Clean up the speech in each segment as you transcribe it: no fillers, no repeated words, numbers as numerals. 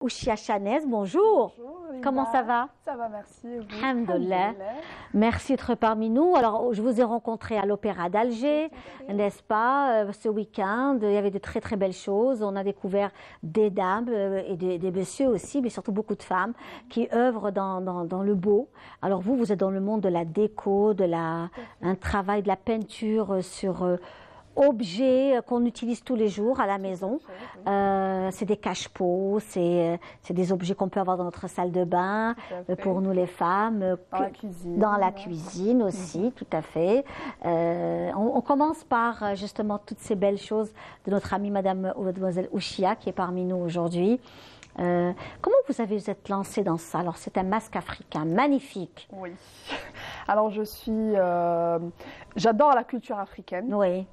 Ouchia Chanez, bonjour. Bonjour, Linda. Comment ça va? Ça va, merci. Et vous? Alhamdoulilah. Merci d'être parmi nous. Alors, je vous ai rencontré à l'Opéra d'Alger, n'est-ce pas, ce week-end. Il y avait de très très belles choses. On a découvert des dames et des messieurs aussi, mais surtout beaucoup de femmes qui œuvrent dans le beau. Alors vous êtes dans le monde de la déco, un travail de la peinture sur objets qu'on utilise tous les jours à la maison. C'est des cache-pots, c'est des objets qu'on peut avoir dans notre salle de bain, pour nous les femmes. Dans la cuisine. Dans la cuisine aussi, tout à fait. On commence par justement toutes ces belles choses de notre amie Madame ou Mademoiselle Ouchia qui est parmi nous aujourd'hui. Comment vous êtes lancée dans ça? Alors c'est un masque africain magnifique. Oui. Alors j'adore la culture africaine. Oui.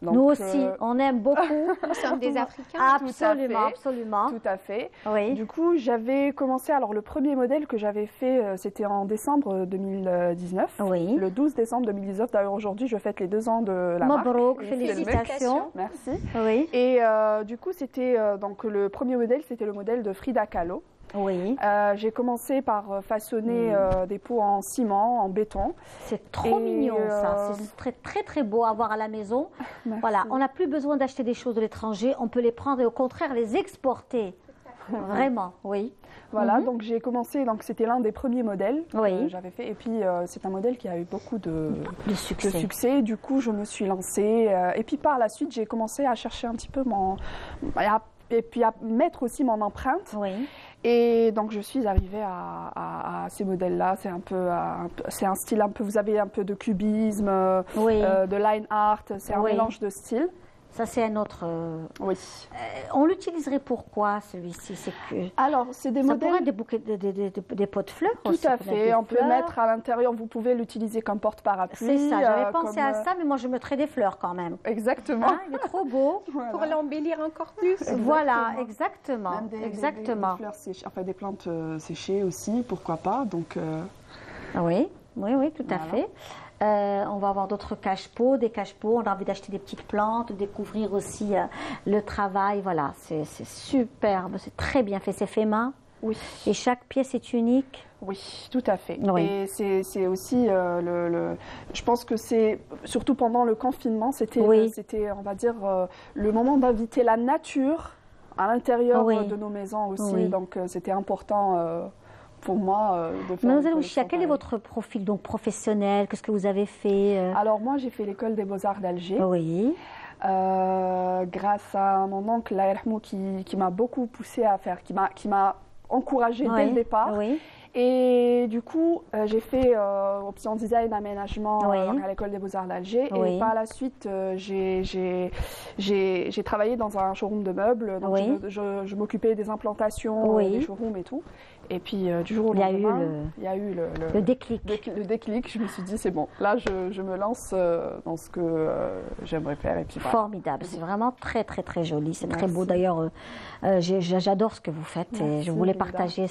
Donc, nous aussi, on aime beaucoup. Nous sommes des Africains. Absolument, absolument. Tout à fait. Oui. Du coup, j'avais commencé, alors le premier modèle que j'avais fait, c'était en décembre 2019. Oui. Le 12 décembre 2019. D'ailleurs, aujourd'hui, je fête les 2 ans de la marque. Mabrouk, félicitations. Merci. Oui. Et du coup, c'était donc le premier modèle, c'était le modèle de Frida Kahlo. Oui. J'ai commencé par façonner des pots en ciment, en béton. C'est trop mignon ça, c'est très très très beau à voir à la maison. Merci. Voilà, on n'a plus besoin d'acheter des choses de l'étranger, on peut les prendre et au contraire les exporter. Vraiment, oui. Voilà, donc j'ai commencé, donc c'était l'un des premiers modèles que j'avais fait. Et puis c'est un modèle qui a eu beaucoup de succès. Du coup, je me suis lancée. Et puis par la suite, j'ai commencé à chercher un petit peu et puis à mettre aussi mon empreinte. Oui. Et donc je suis arrivée à ces modèles-là. C'est un style un peu, vous avez un peu de cubisme, de line art. C'est un mélange de styles. Ça, c'est un autre. Oui. On l'utiliserait pourquoi celui-ci? C'est que. Alors, c'est des modèles. Ça pourrait être des pots de fleurs aussi. Tout à fait. On peut mettre à l'intérieur. Vous pouvez l'utiliser comme porte-parapluie. C'est ça. J'avais pensé à ça, mais moi, je mettrais des fleurs quand même. Exactement. Hein, il est trop beau. Voilà. Pour l'embellir encore plus. Voilà, exactement. Exactement. Des fleurs séchées, enfin des plantes séchées aussi, pourquoi pas. Donc. Oui, tout à fait. On va avoir d'autres cache-pots, des cache-pots. On a envie d'acheter des petites plantes, découvrir aussi le travail. Voilà, c'est superbe, c'est très bien fait. C'est fait main. Oui. Et chaque pièce est unique. Oui, tout à fait. Oui. Et c'est aussi je pense que c'est surtout pendant le confinement, c'était, on va dire, le moment d'inviter la nature à l'intérieur de nos maisons aussi. Oui. Donc c'était important. Pour moi, de faire. Mademoiselle Ouchia, quel est votre profil donc professionnel? Qu'est-ce que vous avez fait? Alors moi, j'ai fait l'école des Beaux-Arts d'Alger. Oui. Grâce à mon oncle Allah yarhamou qui m'a beaucoup poussé à faire, qui m'a encouragée dès le départ. Oui. Et du coup, j'ai fait option design aménagement à l'école des Beaux-Arts d'Alger. Et par la suite, j'ai travaillé dans un showroom de meubles. Donc je m'occupais des implantations, des showrooms et tout. Et puis du jour au lendemain, il y a eu le déclic. Le déclic. Je me suis dit, c'est bon, là je me lance dans ce que j'aimerais faire. Et puis, formidable, c'est vraiment très très très joli, c'est très beau d'ailleurs. J'adore ce que vous faites. Merci, et je voulais partager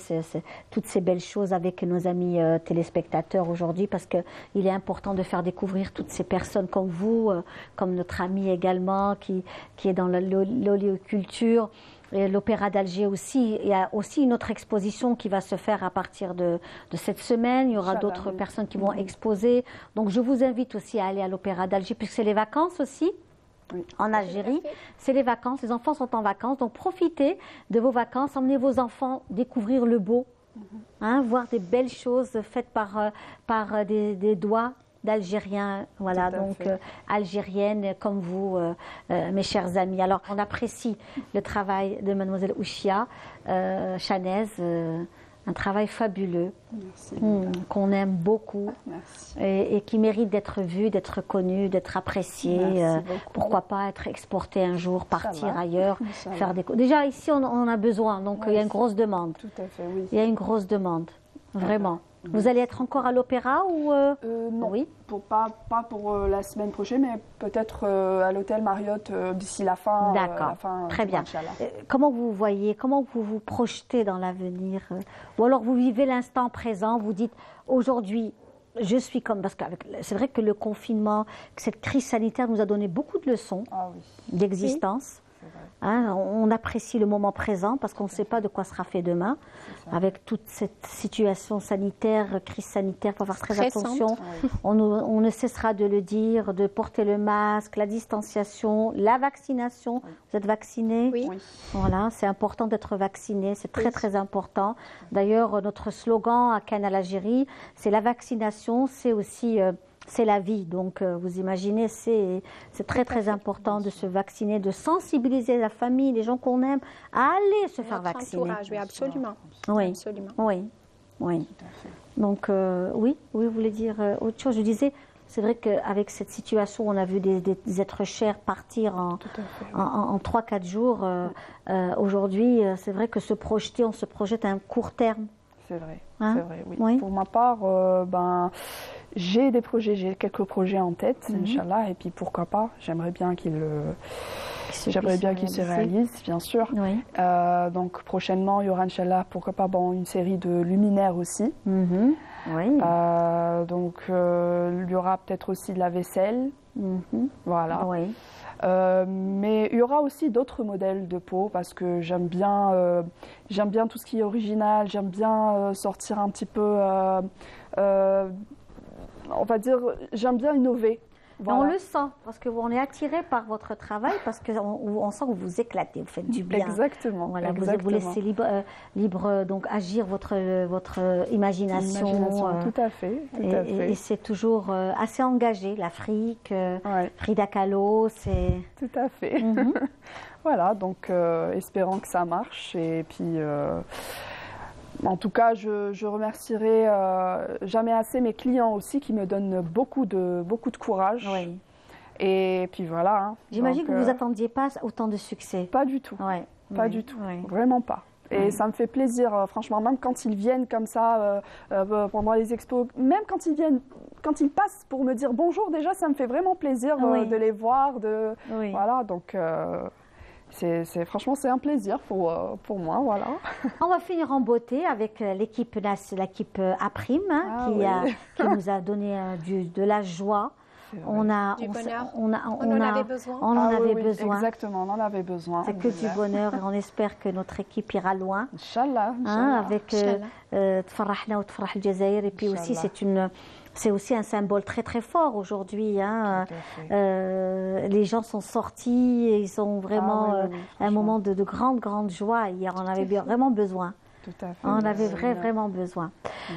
toutes ces belles choses avec nos amis téléspectateurs aujourd'hui parce qu'il est important de faire découvrir toutes ces personnes comme vous, comme notre ami également qui est dans l'oléoculture. L'Opéra d'Alger aussi, il y a aussi une autre exposition qui va se faire à partir de cette semaine. Il y aura d'autres personnes qui vont exposer. Donc je vous invite aussi à aller à l'Opéra d'Alger puisque c'est les vacances aussi. Oui. En Algérie, c'est les vacances, les enfants sont en vacances, donc profitez de vos vacances, emmenez vos enfants découvrir le beau, voir des belles choses faites par des doigts d'Algériens, voilà, donc algériennes comme vous, mes chers amis. Alors, on apprécie le travail de Mademoiselle Ouchia Chanez, un travail fabuleux, qu'on aime beaucoup et qui mérite d'être vu, d'être connu, d'être apprécié. Pourquoi pas être exporté un jour, partir ailleurs, faire des... Déjà, ici, on en a besoin, donc il y a une grosse demande. Tout à fait, oui. Il y a une grosse demande, vraiment. Vous allez être encore à l'opéra ou non, pas pour la semaine prochaine, mais peut-être à l'hôtel Marriott d'ici la fin. D'accord, très bien. Comment vous voyez, comment vous vous projetez dans l'avenir? Ou alors vous vivez l'instant présent, vous dites aujourd'hui, je suis comme... Parce que c'est vrai que le confinement, que cette crise sanitaire nous a donné beaucoup de leçons d'existence. Hein, on apprécie le moment présent parce qu'on ne sait pas de quoi sera fait demain. Avec toute cette situation sanitaire, crise sanitaire, il faut faire très attention. On ne cessera de le dire, de porter le masque, la distanciation, la vaccination. Vous êtes vaccinés? Oui. Voilà, c'est important d'être vacciné, c'est très très important. D'ailleurs, notre slogan à Canal Algérie, c'est la vaccination, c'est aussi... c'est la vie, donc vous imaginez, c'est très très important de se vacciner, de sensibiliser la famille, les gens qu'on aime, à aller se faire vacciner. Entourage, oui, absolument. Oui, absolument. oui. Donc oui, vous voulez dire autre chose. Je disais, c'est vrai qu'avec cette situation, on a vu des êtres chers partir en 3-4 jours. Aujourd'hui, c'est vrai que on se projette à un court terme. C'est vrai, hein? c'est vrai, oui. Pour ma part, j'ai quelques projets en tête, Inch'Allah, et puis pourquoi pas, j'aimerais bien qu'ils se réalisent, bien sûr. Oui. Donc prochainement, il y aura, Inch'Allah, pourquoi pas, une série de luminaires aussi. Oui. Donc il y aura peut-être aussi de la vaisselle, voilà. Oui. Mais il y aura aussi d'autres modèles de peau parce que j'aime bien tout ce qui est original, j'aime bien sortir un petit peu, on va dire, j'aime bien innover. Voilà. On le sent, parce qu'on est attiré par votre travail, parce qu'on sent que vous vous éclatez, vous faites du bien. Exactement. Voilà, exactement. Vous laissez libre donc agir votre imagination. Tout à fait. Et c'est toujours assez engagé, l'Afrique, Frida Kahlo, c'est... Tout à fait. Voilà, donc espérons que ça marche, et puis... En tout cas, je remercierai jamais assez mes clients aussi qui me donnent beaucoup de courage. Oui. Et puis voilà. Hein. J'imagine que vous ne vous attendiez pas autant de succès. Pas du tout. Pas du tout. Vraiment pas. Et ça me fait plaisir, franchement, même quand ils viennent comme ça pendant les expos, même quand ils passent pour me dire bonjour, déjà, ça me fait vraiment plaisir de les voir. Voilà, donc... franchement, c'est un plaisir pour moi, voilà. On va finir en beauté avec l'équipe A', qui nous a donné de la joie. Du bonheur. On en avait besoin. On en avait besoin. Exactement, on en avait besoin. C'est que du bonheur et on espère que notre équipe ira loin. Inch'Allah. Avec Tfarahna ou Tfarah al-Jazair. Et puis aussi, c'est aussi un symbole très très fort aujourd'hui. Les gens sont sortis et ils ont vraiment un moment de grande joie. Hier, on avait vraiment besoin. Tout à fait. On avait vraiment besoin.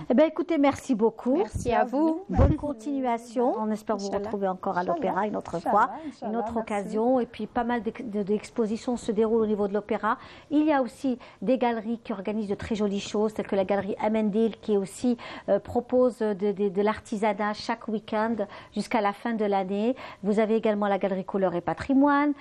Eh bien, écoutez, merci beaucoup. Merci à vous. Bonne continuation. On espère vous retrouver encore à l'Opéra une autre fois, une autre occasion. Et puis, pas mal d'expositions se déroulent au niveau de l'Opéra. Il y a aussi des galeries qui organisent de très jolies choses, telles que la galerie Amendil, qui aussi propose de l'artisanat chaque week-end jusqu'à la fin de l'année. Vous avez également la galerie Couleur et Patrimoine,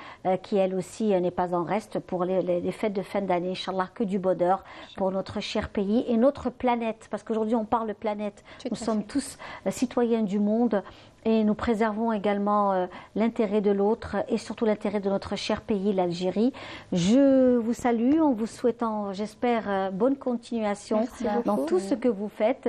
qui elle aussi n'est pas en reste pour les fêtes de fin d'année. Inch'Allah, que du bonheur pour notre cher pays et notre planète, parce qu'aujourd'hui on parle planète, nous sommes tous citoyens du monde et nous préservons également l'intérêt de l'autre et surtout l'intérêt de notre cher pays, l'Algérie. Je vous salue en vous souhaitant, j'espère, bonne continuation dans tout ce que vous faites.